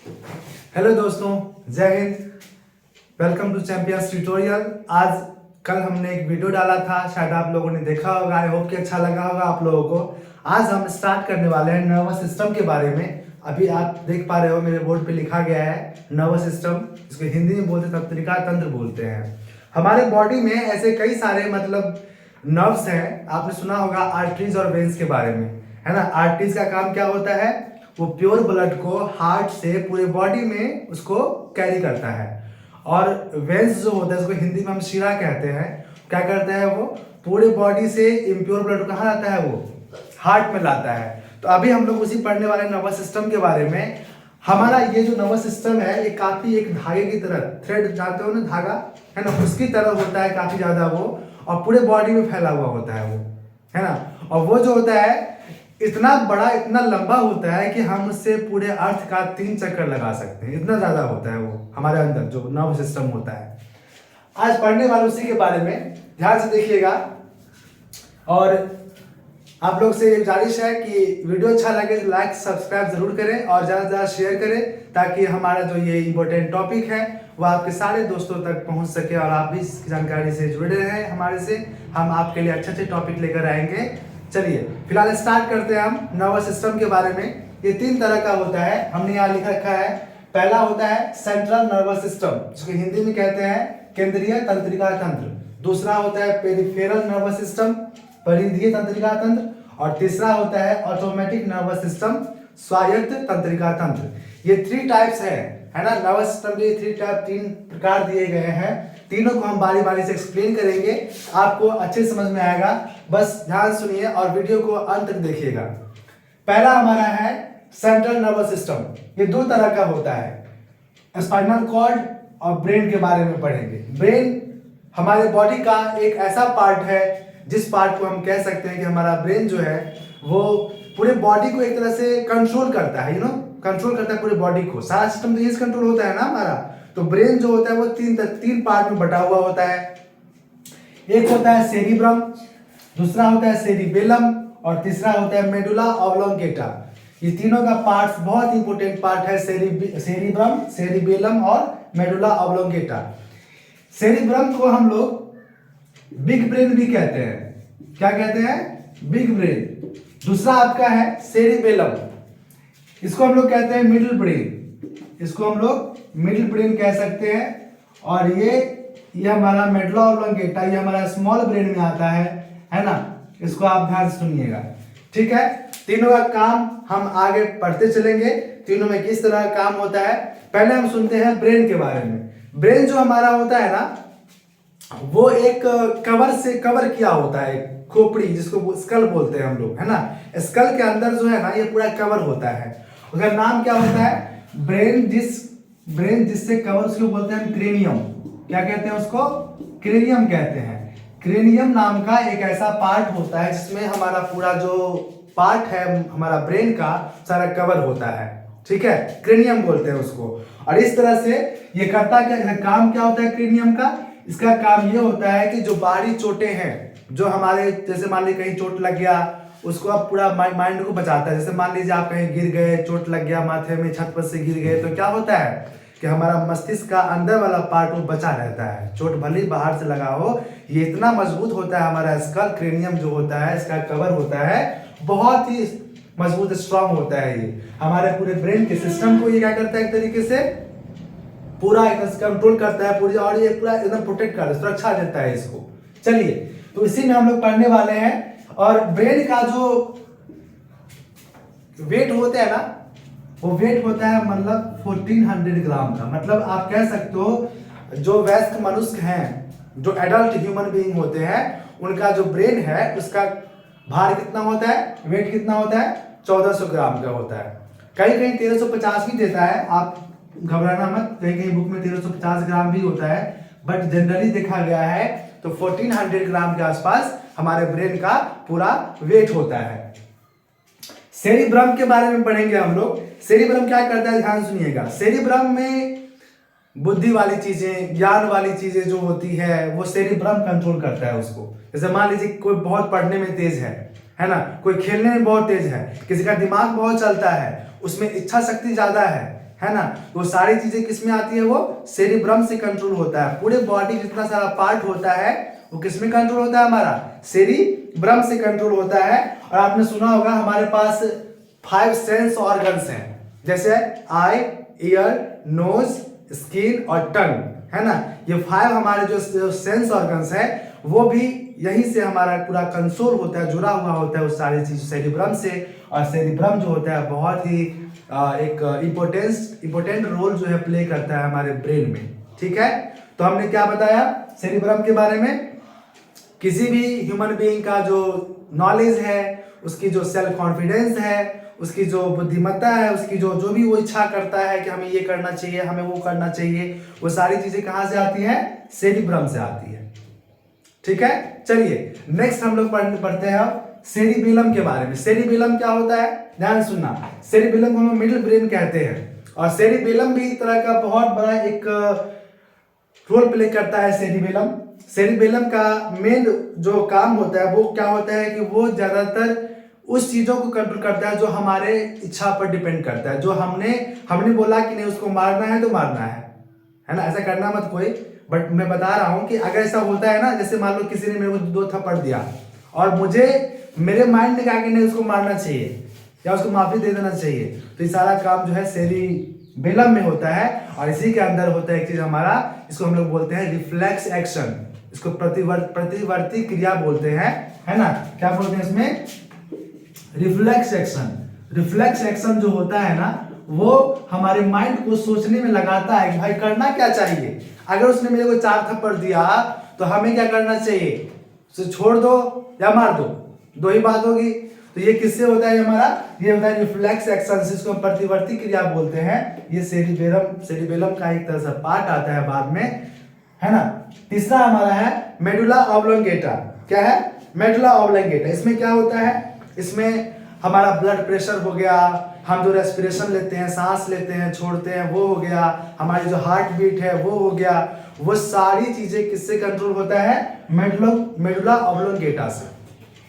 Hello दोस्तों, जय हिंद। Welcome to champions tutorial. आज कल हमने एक वीडियो डाला था, शायद आप लोगों ने देखा होगा। आई होप कि अच्छा लगा होगा आप लोगों को। आज हम स्टार्ट करने वाले हैं नर्वस सिस्टम के बारे में। अभी आप देख पा रहे हो मेरे बोर्ड पे लिखा गया है नर्वस सिस्टम, जिसको हिंदी में बोलते हैं तंत्रिका तंत्र बोलते हैं। हमारे बॉडी में ऐसे कई सारे नर्व्स हैं। आपने सुना होगा आर्टरीज और वेन्स के बारे में, है ना। आर्टरीज का काम क्या होता है? वो प्योर ब्लड को हार्ट से पूरे बॉडी में उसको कैरी करता है। और वेन्स जो होता है, उसको हिंदी में हम शिरा कहते हैं, क्या करता है? वो पूरे बॉडी से इम्प्योर ब्लड कहाँ लाता है? वो हार्ट में लाता है। तो अभी हम लोग उसी पढ़ने वाले नर्वस सिस्टम के बारे में। हमारा ये जो नर्वस सिस्टम है, ये काफी एक धागे की तरह, थ्रेड जानते हो ना, धागा है ना, उसकी तरह होता है काफी ज्यादा वो, और पूरे बॉडी में फैला हुआ होता है वो, है ना। और वो जो होता है इतना बड़ा, इतना लंबा होता है कि हम उससे पूरे अर्थ का 3 चक्कर लगा सकते हैं। इतना ज्यादा होता है वो हमारे अंदर जो नर्व सिस्टम होता है। आज पढ़ने वाले उसी के बारे में, ध्यान से देखिएगा। और आप लोग से गुजारिश है कि वीडियो अच्छा लगे तो लाइक सब्सक्राइब जरूर करें और ज़्यादा से ज़्यादा शेयर करें, ताकि हमारा जो ये इम्पोर्टेंट टॉपिक है वो आपके सारे दोस्तों तक पहुंच सके और आप भी इस जानकारी से जुड़े रहें हमारे से। हम आपके लिए अच्छे अच्छे टॉपिक लेकर आएंगे। चलिए फिलहाल स्टार्ट करते हैं हम नर्वस सिस्टम के बारे में। ये 3 तरह का होता है, हमने यहाँ लिख रखा है। पहला होता है सेंट्रल नर्वस सिस्टम, जिसको हिंदी में कहते हैं केंद्रीय तंत्रिका तंत्र। दूसरा होता है पेरिफेरल नर्वस सिस्टम, परिधीय तंत्रिका तंत्र। और तीसरा होता है ऑटोमेटिक नर्वस सिस्टम, स्वायत्त तंत्रिका तंत्र। ये 3 टाइप्स है ना। नर्वस सिस्टम के 3 प्रकार दिए गए हैं। तीनों को हम बारी बारी से एक्सप्लेन करेंगे, आपको अच्छे समझ में आएगा। बस ध्यान सुनिए और वीडियो को अंत तक देखिएगा। पहला हमारा है सेंट्रल नर्वस सिस्टम। ये 2 तरह का होता है, स्पाइनल कॉर्ड और ब्रेन के बारे में पढ़ेंगे। ब्रेन हमारे बॉडी का एक ऐसा पार्ट है जिस पार्ट को हम कह सकते हैं कि हमारा ब्रेन जो है वो पूरे बॉडी को एक तरह से कंट्रोल करता है, कंट्रोल करता है पूरे बॉडी को। सारा सिस्टम तो ये कंट्रोल होता है ना हमारा। तो ब्रेन जो होता है वो 3 पार्ट में बटा हुआ होता है। एक होता है सेरिब्रम, दूसरा होता है सेरिबेलम और तीसरा होता है मेडुला ऑब्लोंगेटा। ये तीनों का पार्ट्स बहुत इंपॉर्टेंट पार्ट है, सेरिब्रम, सेरिबेलम और मेडुला ऑब्लोंगेटा। सेरिब्रम को हम लोग बिग ब्रेन भी कहते हैं। क्या कहते हैं? Big brain. दूसरा आपका है सेरिबेलम, इसको हम लोग कहते हैं मिडिल ब्रेन। इसको हम लोग मिडिल ब्रेन कह सकते हैं। और ये हमारा मेडुला ऑब्लोंगेटा, ये हमारा स्मॉल ब्रेन में आता है ना। इसको आप ध्यान से सुनिएगा, ठीक है। तीनों का काम हम आगे पढ़ते चलेंगे, तीनों में किस तरह का काम होता है। पहले हम सुनते हैं ब्रेन के बारे में। ब्रेन जो हमारा होता है ना, वो एक कवर से कवर किया होता है, खोपड़ी जिसको स्कल बोलते हैं हम लोग, है ना। स्कल के अंदर जो है ना ये पूरा कवर होता है। उसका नाम क्या होता है? ब्रेन जिससे कवर, उसको बोलते हैं क्रेनियम। क्या कहते हैं उसको? क्रेनियम कहते हैं। क्रेनियम नाम का एक ऐसा पार्ट होता है जिसमें हमारा पूरा जो पार्ट है हमारा ब्रेन का सारा कवर होता है, ठीक है। क्रेनियम बोलते हैं उसको। और इस तरह से ये करता क्या, काम क्या होता है क्रेनियम का? इसका काम ये होता है कि जो बाहरी चोटें हैं, जो हमारे, जैसे मान लीजिए कहीं चोट लग गया, उसको आप पूरा माइंड को बचाता है। जैसे मान लीजिए आप कहीं गिर गए, चोट लग गया माथे में, छत पर से गिर गए, तो क्या होता है कि हमारा मस्तिष्क का अंदर वाला पार्ट वो बचा रहता है। चोट भले बाहर से लगा हो, ये इतना मजबूत होता है हमारा स्कल, क्रेनियम जो होता है, इसका कवर होता है, बहुत ही मजबूत स्ट्रांग होता है। ये हमारे पूरे ब्रेन के सिस्टम को ये क्या करता है, एक तरीके से पूरा कंट्रोल करता है पूरी, और ये पूरा एकदम प्रोटेक्ट करता है, सुरक्षा देता है इसको। चलिए, तो इसी में हम लोग पढ़ने वाले हैं। और ब्रेन का जो वेट होता है ना, वो वेट होता है 1400 ग्राम का। मतलब आप कह सकते हो जो वयस्क मनुष्य हैं, जो एडल्ट ह्यूमन बीइंग होते हैं, उनका जो ब्रेन है उसका भार कितना होता है, वेट कितना होता है? 1400 ग्राम का होता है। कहीं कहीं 1350 भी देता है, आप घबराना मत। कहीं कहीं बुक में 1350 ग्राम भी होता है, बट जनरली देखा गया है तो 1400 ग्राम के आसपास हमारे ब्रेन का पूरा वेट होता है। सेरिब्रम के बारे में पढ़ेंगे हम लोग। सेरिब्रम क्या करता है, ध्यान सुनिएगा। सेरिब्रम में बुद्धि वाली चीजें, ज्ञान वाली चीजें जो होती है, वो सेरिब्रम कंट्रोल करता है उसको। जैसे मान लीजिए कोई बहुत पढ़ने में तेज है ना, कोई खेलने में बहुत तेज है, किसी का दिमाग बहुत चलता है, उसमें इच्छा शक्ति ज्यादा है ना। वो सारी चीजें किस में आती है, वो सेरिब्रम से कंट्रोल होता है। पूरे बॉडी जितना सारा पार्ट होता है वो किस में कंट्रोल होता है, हमारा सेरिब्रम से कंट्रोल होता है। और आपने सुना होगा हमारे पास 5 सेंस ऑर्गन्स हैं, जैसे आई, ईयर, नोज, स्किन और टंग, है ना। ये 5 हमारे जो सेंस ऑर्गन्स है वो भी यहीं से हमारा पूरा कंट्रोल होता है, जुड़ा हुआ होता है उस सारी चीज सेरिब्रम से। और सेरिब्रम जो होता है बहुत ही एक इम्पोर्टेंट रोल जो है प्ले करता है हमारे ब्रेन में, ठीक है। तो हमने क्या बताया सेरिब्रम के बारे में, किसी भी ह्यूमन बीइंग का जो नॉलेज है, उसकी जो सेल्फ कॉन्फिडेंस है, उसकी जो बुद्धिमत्ता है, उसकी जो भी वो इच्छा करता है कि हमें ये करना चाहिए, हमें वो करना चाहिए, वो सारी चीजें कहाँ से आती हैं, सेरिब्रम से आती है, ठीक है। चलिए नेक्स्ट हम लोग पढ़ते हैं अब सेरिबेलम के बारे में। सेरिबेलम क्या होता है, ध्यान सुनना। सेरिबेलम को हम मिडिल ब्रेन कहते हैं, और सेरिबेलम भी एक तरह का बहुत बड़ा एक रोल प्ले करता है। सेरिबेलम का मेन जो काम होता है वो क्या होता है कि वो ज्यादातर उस चीजों को कंट्रोल करता है जो हमारे इच्छा पर डिपेंड करता है। जो हमने बोला कि नहीं उसको मारना है तो मारना है ना, ऐसा करना मत कोई। बट मैं बता रहा हूं कि अगर ऐसा होता है ना, जैसे मान लो किसी ने मेरे को 2 थप्पड़ दिया और मेरे माइंड ने कहा कि नहीं उसको मारना चाहिए या उसको माफी दे देना चाहिए, तो ये सारा काम जो है सेरिबेलम में होता है। और इसी के अंदर होता है एक चीज हमारा, इसको हम लोग बोलते हैं रिफ्लेक्स एक्शन, इसको प्रतिवर्ती क्रिया बोलते हैं, है ना। क्या बोलते हैं इसमें, रिफ्लेक्स एक्शन। रिफ्लेक्स एक्शन जो होता है ना वो हमारे माइंड को सोचने में लगाता है कि भाई करना क्या चाहिए। अगर उसने मेरे को 4 थप्पड़ दिया तो हमें क्या करना चाहिए, उसे छोड़ दो या मार दो, 2 ही बात होगी। तो ये किससे होता है हमारा, ये होता है रिफ्लेक्स एक्शन, जिसको हम प्रतिवर्ती क्रिया बोलते हैं। ये सेरिबेलम का एक तरह से पार्ट आता है बाद में, है ना। तीसरा हमारा है मेडुला ऑब्लोंगेटा। क्या है, मेडुला ऑब्लोंगेटा। इसमें क्या होता है, इसमें हमारा ब्लड प्रेशर हो गया, हम जो रेस्पिरेशन लेते हैं, सांस लेते हैं छोड़ते हैं, वो हो गया, हमारी जो हार्ट बीट है वो हो गया, वो सारी चीजें किससे कंट्रोल होता है, मेडुला ऑब्लोंगेटा से,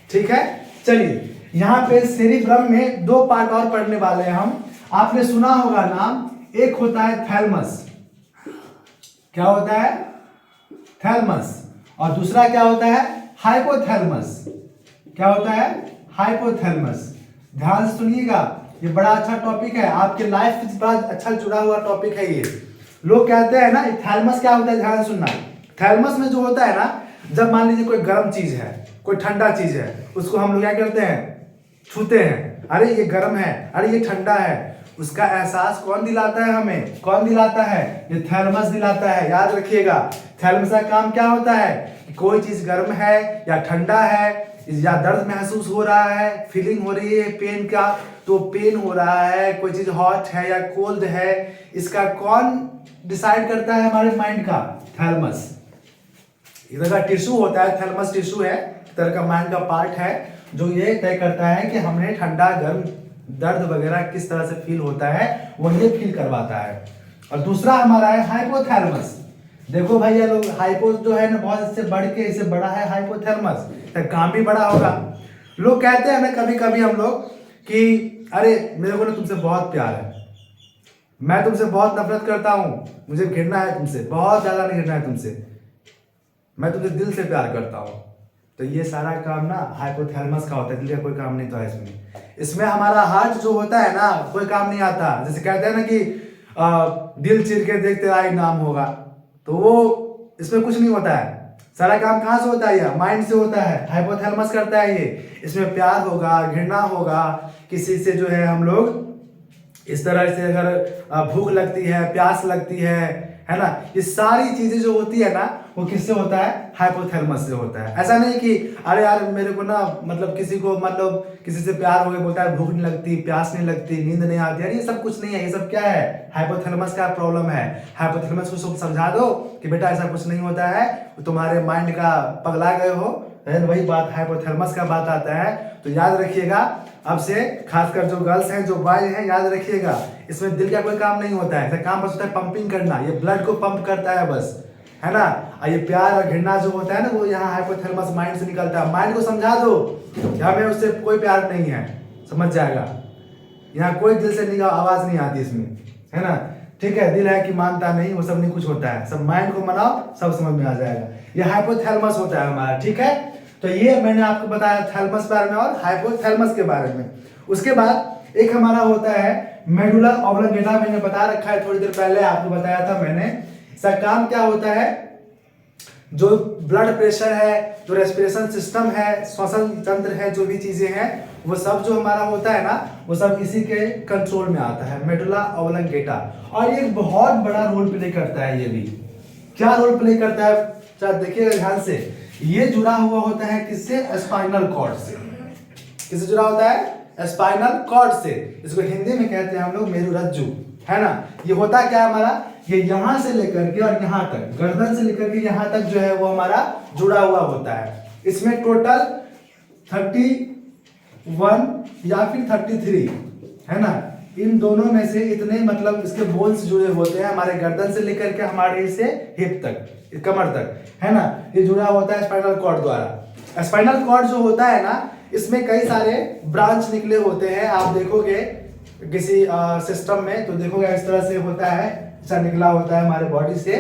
ठीक है। चलिए यहाँ पे सेरिब्रम में 2 पार्ट और पढ़ने वाले हैं हम। आपने सुना होगा नाम, एक होता है थैलमस। क्या होता है, थैलमस। और दूसरा क्या होता है, हाइपोथैलमस। क्या होता है, हाइपोथैलमस। ध्यान से सुनिएगा, ये बड़ा अच्छा टॉपिक है, आपके लाइफ से बड़ा अच्छा जुड़ा हुआ टॉपिक है ये। लोग कहते हैं ना थैलमस क्या होता है, ध्यान सुनना। थैलमस में जो होता है ना, जब मान लीजिए कोई गर्म चीज है, कोई ठंडा चीज है, उसको हम लोग क्या करते हैं, छूते हैं, अरे ये गर्म है, अरे ये ठंडा है, उसका एहसास कौन दिलाता है हमें, कौन दिलाता है, ये थैलमस दिलाता है। याद रखिएगा थैलमस का काम क्या होता है कि कोई चीज गर्म है या ठंडा है या दर्द महसूस हो रहा है, फीलिंग हो रही है पेन का, तो पेन हो रहा है, कोई चीज हॉट है या कोल्ड है, इसका कौन डिसाइड करता है, हमारे माइंड का, थैलमस। इधर का टिश्यू होता है, थैलमस टिश्यू है, तरह का माइंड का पार्ट है जो ये तय करता है कि हमने ठंडा गर्म दर्द वगैरह किस तरह से फील होता है, वो ये फील करवाता है। और दूसरा हमारा है हाइपोथैलमस। देखो भैया लोग, हाइपो जो है ना बहुत इससे बढ़ के इससे बड़ा है हाइपोथैलमस, तो काम भी बड़ा होगा। लोग कहते हैं ना कभी कभी हम लोग कि अरे मेरे को ना तुमसे बहुत प्यार है, मैं तुमसे बहुत नफरत करता हूँ, मुझे घिरना है तुमसे, बहुत ज्यादा नहीं घिरना है तुमसे, मैं तुमसे दिल से प्यार करता हूँ। तो ये सारा काम ना हाइपोथैलेमस का होता है, दिल का कोई काम नहीं तो है इसमें हमारा हार्ट जो होता है ना कोई काम नहीं आता। जैसे कहते हैं ना कि दिल चीर के देखते आई नाम होगा, तो वो इसमें कुछ नहीं होता है। सारा काम कहाँ से होता है, यह माइंड से होता है, हाइपोथैलेमस करता है ये। इसमें प्यार होगा, घृणा होगा, किसी से जो है हम लोग इस तरह से अगर भूख लगती है, प्यास लगती है ना, ये सारी चीजें जो होती है ना वो किससे होता है, हाइपोथैलेमस से होता है। ऐसा नहीं कि अरे यार मेरे को ना मतलब किसी से प्यार हो गया, बोलता है भूख नहीं लगती, प्यास नहीं लगती, नींद नहीं आती, यार ये सब कुछ नहीं है, ये सब क्या है, हाइपोथैलेमस का प्रॉब्लम है। हाइपोथैलेमस को सब समझा दो कि बेटा ऐसा कुछ नहीं होता है, तुम्हारे माइंड का पगला गए हो, वही बात हाइपोथैलेमस का बात आता है। तो याद रखिएगा अब से, खासकर जो गर्ल्स हैं, जो बॉय हैं, याद रखिएगा इसमें दिल का कोई काम नहीं होता है, इसका काम बस होता है पंपिंग करना, ये ब्लड को पंप करता है बस, है ना। और ये प्यार और घृणा जो होता है ना वो यहाँ हाइपोथैलेमस माइंड से निकलता है। माइंड को समझा दो कि हमें उससे कोई प्यार नहीं है, समझ जाएगा। यहाँ कोई दिल से निकाल आवाज नहीं आती इसमें, है ना। ठीक है, दिल है कि मानता नहीं, वो सब नहीं कुछ होता है, सब माइंड को मनाओ, सब समझ में आ जाएगा। ये हाइपोथैलेमस होता है हमारा, ठीक है। तो ये मैंने आपको बताया थैलेमस के बारे में और हाइपोथैलेमस के बारे में। उसके बाद एक हमारा होता है मेडुला ऑब्लिंगेटा, मैंने बता रखा है थोड़ी देर पहले आपको बताया था मैंने। इसका काम क्या होता है, जो ब्लड प्रेशर है, जो रेस्पिरेशन सिस्टम है, श्वसन तंत्र है, जो भी चीजें हैं वो सब जो हमारा होता है ना, वो सब इसी के कंट्रोल में आता है, मेडुला ऑब्लिंगेटा। और ये बहुत बड़ा रोल प्ले करता है। ये भी क्या रोल प्ले करता है, चाहे देखिएगा ध्यान से, ये जुड़ा हुआ होता है किससे, स्पाइनल कॉर्ड से। किससे जुड़ा होता है, स्पाइनल कॉर्ड से। इसको हिंदी में कहते हैं हम लोग मेरुरज्जु, है ना। ये होता क्या है हमारा, ये यहां से लेकर के और यहां तक, गर्दन से लेकर के यहां तक जो है वो हमारा जुड़ा हुआ होता है। इसमें टोटल 31 या फिर 33, है ना, इन दोनों में से इतने मतलब इसके बोन्स जुड़े होते हैं हमारे गर्दन से लेकर के हमारे से हिप तक, कमर तक, है ना। ये जुड़ा होता है स्पाइनल कॉर्ड द्वारा। स्पाइनल कॉर्ड जो होता है ना, इसमें कई सारे ब्रांच निकले होते हैं। आप देखोगे किसी सिस्टम में तो देखोगे इस तरह से होता है, ऐसा निकला होता है हमारे बॉडी से।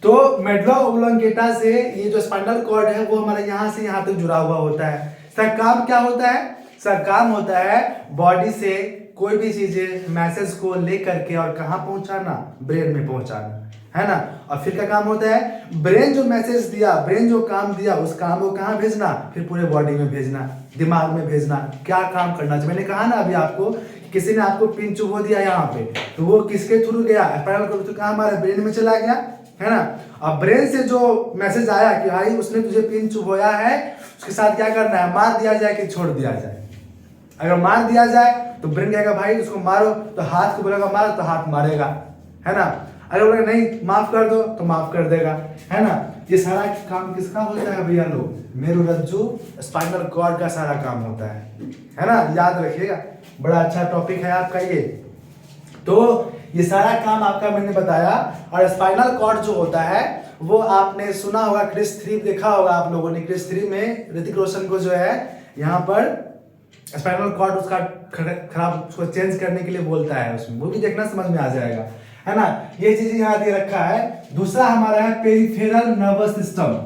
तो मेडुला ऑब्लिंगेटा से ये जो स्पाइनल कॉर्ड है वो हमारे यहाँ से यहाँ तक जुड़ा हुआ होता है। इसका काम क्या होता है, इसका काम होता है बॉडी से कोई भी चीजें मैसेज को लेकर के और कहाँ पहुंचाना, ब्रेन में पहुंचाना, है ना। और फिर क्या काम होता है, ब्रेन जो मैसेज दिया, ब्रेन जो काम दिया, उस काम को कहाँ भेजना, फिर पूरे बॉडी में भेजना, दिमाग में भेजना, क्या काम करना चाहिए। मैंने कहा ना अभी आपको, किसी ने आपको पिन चुभो दिया यहाँ पे, तो वो किसके थ्रू गया, स्पाइनल कॉर्ड के थ्रू, कहाँ हमारे ब्रेन में चला गया, है ना। अब ब्रेन से जो मैसेज आया कि भाई उसने तुझे पिन चुभोया है, उसके साथ क्या करना है, मार दिया जाए कि छोड़ दिया जाए। अगर मार दिया जाए तो ब्रेन कहेगा भाई उसको मारो, तो हाथ को बोलेगा मारो तो हाथ मारेगा, है ना। अगर बोलेगा नहीं माफ कर दो तो माफ कर देगा, है ना। ये सारा काम किसका होता है भैया लोग, मेरुरज्जु स्पाइनल कॉर्ड का सारा काम होता है ना। याद रखिएगा, बड़ा अच्छा टॉपिक है आपका ये। तो ये सारा काम आपका मैंने बताया। और स्पाइनल कॉर्ड जो होता है वो आपने सुना होगा, क्रिस 3 देखा होगा आप लोगों ने। क्रिस 3 में ऋतिक रोशन को जो है यहाँ पर स्पाइनल कॉर्ड उसका खराब, उसको चेंज करने के लिए बोलता है उसमें, वो भी देखना समझ में आ जाएगा, है ना। ये चीज यहाँ दे रखा है। दूसरा हमारा है पेरिफेरल नर्वस सिस्टम,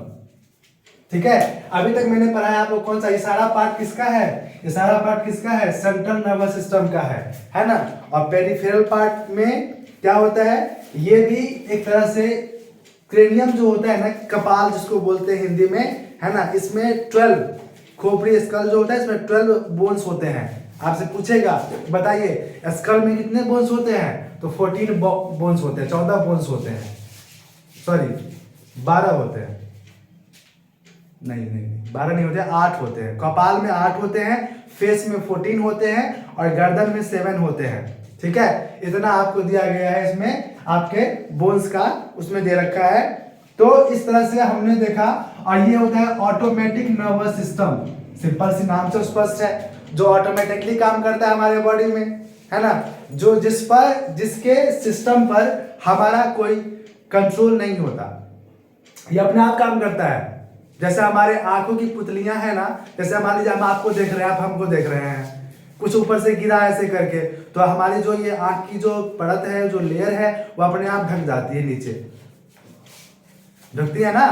ठीक है। अभी तक मैंने पढ़ाया आपको कौन सा, ये सारा पार्ट किसका है, ये सारा पार्ट किसका है, सेंट्रल नर्वस सिस्टम का है ना। और पेरिफेरल पार्ट में क्या होता है, ये भी एक तरह से क्रेनियम जो होता है ना, कपाल जिसको बोलते हैं हिंदी में, है ना। इसमें 12 खोपड़ी स्कल जो होता है, इसमें 12 बोन्स होते हैं। आपसे पूछेगा बताइए स्कल में कितने बोन्स होते हैं, तो 14 बोन्स होते हैं, 14 बोन्स होते हैं, सॉरी 12 होते हैं, नहीं 12 नहीं होते, 8 होते हैं। कपाल में 8 होते हैं, फेस में 14 होते हैं और गर्दन में 7 होते हैं, ठीक है। इतना आपको दिया गया है इसमें आपके बोन्स का, उसमें दे रखा है। तो इस तरह से हमने देखा। और ये होता है ऑटोमेटिक नर्वस सिस्टम, सिंपल सी नाम से स्पष्ट है, जो ऑटोमेटिकली काम करता है हमारे बॉडी में, है ना। जो जिसके सिस्टम पर हमारा कोई कंट्रोल नहीं होता, ये अपने आप काम करता है। जैसे हमारे आंखों की पुतलियां है ना, जैसे मान लीजिए हम आपको देख रहे हैं, आप हमको देख रहे हैं, कुछ ऊपर से गिरा ऐसे करके, तो हमारी जो ये आंख की जो परत है, जो लेयर है, वो अपने आप ढक जाती है, नीचे ढकती है ना।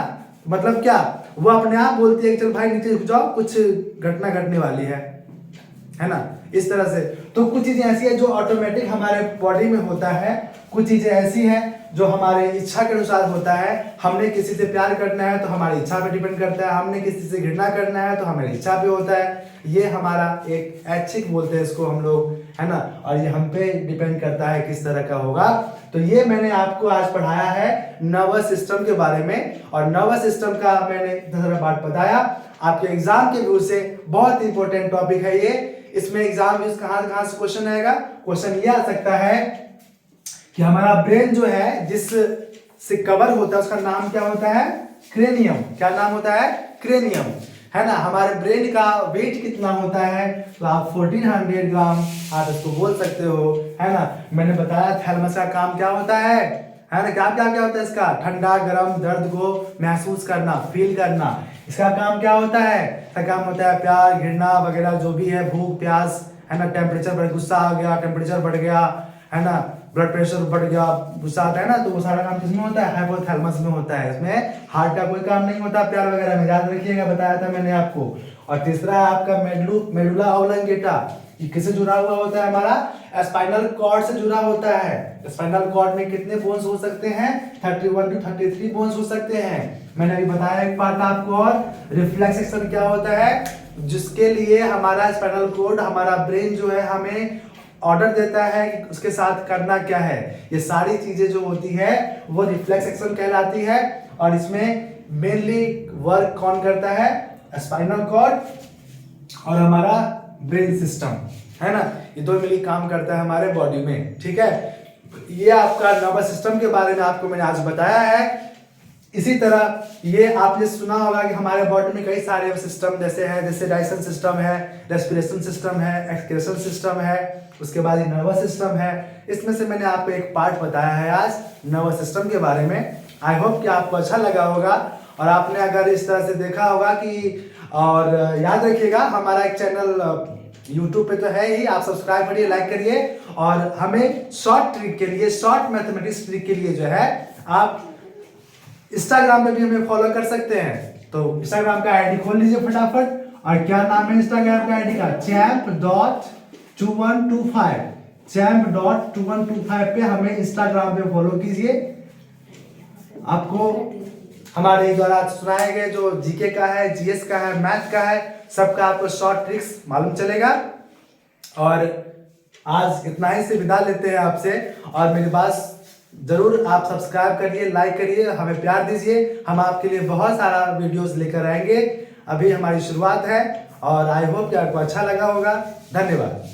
मतलब क्या, वो अपने आप बोलती है कि चल भाई नीचे झुक जाओ, कुछ घटना घटने वाली है ना। इस तरह से तो कुछ चीजें ऐसी है जो ऑटोमेटिक हमारे बॉडी में होता है, कुछ चीजें ऐसी हैं जो हमारे इच्छा के अनुसार होता है। हमने किसी से प्यार करना है तो हमारी इच्छा पे डिपेंड करता है, हमने किसी से घृणा करना है तो हमारी इच्छा पे होता है। ये हमारा एक ऐच्छिक बोलते हैं इसको हम लोग, है ना। और ये हम पे डिपेंड करता है किस तरह का होगा। तो ये मैंने आपको आज पढ़ाया है नर्वस सिस्टम के बारे में, और नर्वस सिस्टम का मैंने 10 बात बताया। आपके एग्जाम के व्यू से बहुत इंपॉर्टेंट टॉपिक है ये। इसमें एग्जाम व्यूज कहां से क्वेश्चन आएगा, क्वेश्चन ये आ सकता है कि हमारा ब्रेन जो है जिस से कवर होता है उसका नाम क्या होता है, क्रेनियम। क्या नाम होता है, क्रेनियम, है ना। हमारे ब्रेन का वेट कितना होता है, तो आप 1400 ग्राम आप इसको बोल सकते हो, है ना। मैंने बताया थैलेमस का काम क्या होता है ना। क्या क्या क्या होता है इसका, ठंडा गर्म दर्द को महसूस करना, फील करना। इसका काम क्या होता है, इसका काम होता है प्यार घृणा वगैरह जो भी है, भूख प्यास, है ना, टेम्परेचर बढ़, गुस्सा आ गया, टेम्परेचर बढ़ गया, है ना, ब्लड प्रेशर बढ़ गया, गुस्सा आता है ना, तो वो सारा काम किसमें होता है? हाइपोथैलेमस में होता है। इसमें हार्ट का कोई काम नहीं होता प्यार वगैरह में, याद रखिएगा, बताया था मैंने आपको। और तीसरा है आपका मेडुला ऑब्लंगेटा, ये किससे जुड़ा हुआ होता है? हमारा स्पाइनल कॉर्ड से जुड़ा होता है। स्पाइनल कॉर्ड में कितने बोन्स हो सकते हैं? 31 to 33 बोन्स हो सकते हैं। मैंने अभी बताया एक बात आपको। और रिफ्लेक्स एक्शन क्या होता है? जिसके लिए हमारा स्पाइनल कॉर्ड, हमारा ब्रेन जो है हमें ऑर्डर देता है कि उसके साथ करना क्या है। ये सारी चीजें जो होती है वो रिफ्लेक्स एक्शन कहलाती है। और इसमें मेनली वर्क कौन करता है? स्पाइनल कॉर्ड और हमारा ब्रेन सिस्टम, है ना, ये दो मिली काम करता है हमारे बॉडी में। ठीक है, ये आपका नर्वस सिस्टम के बारे में आपको मैंने आज बताया है। इसी तरह ये आपने सुना होगा कि हमारे बॉडी में कई सारे सिस्टम जैसे है, जैसे डाइजेशन सिस्टम है, रेस्पिरेशन सिस्टम है, एक्सक्रेशन सिस्टम है, उसके बाद ये नर्वस सिस्टम है। इसमें से मैंने आपको एक पार्ट बताया है आज नर्वस सिस्टम के बारे में। आई होप कि आपको अच्छा लगा होगा और आपने अगर इस तरह से देखा होगा कि, और याद रखिएगा हमारा एक चैनल YouTube पे तो है ही, आप सब्सक्राइब करिए, लाइक करिए। और हमें शॉर्ट ट्रिक के लिए, शॉर्ट मैथमेटिक्स ट्रिक के लिए जो है आप इंस्टाग्राम पे भी हमें फॉलो कर सकते हैं। तो इंस्टाग्राम का आईडी खोल लीजिए फटाफट। और क्या नाम है इंस्टाग्राम का आईडी का? champ.2125 champ.2125 पे हमें इंस्टाग्राम पे फॉलो कीजिए। आपको हमारे द्वारा सुनाए गए जो जीके का है, जीएस का है, मैथ का है, सबका आपको शॉर्ट ट्रिक्स मालूम चलेगा। और आज इतना ही से विदा लेते हैं आपसे। और मेरी बात जरूर आप सब्सक्राइब करिए, लाइक करिए, हमें प्यार दीजिए। हम आपके लिए बहुत सारा वीडियोस लेकर आएंगे। अभी हमारी शुरुआत है और आई होप कि आपको अच्छा लगा होगा। धन्यवाद।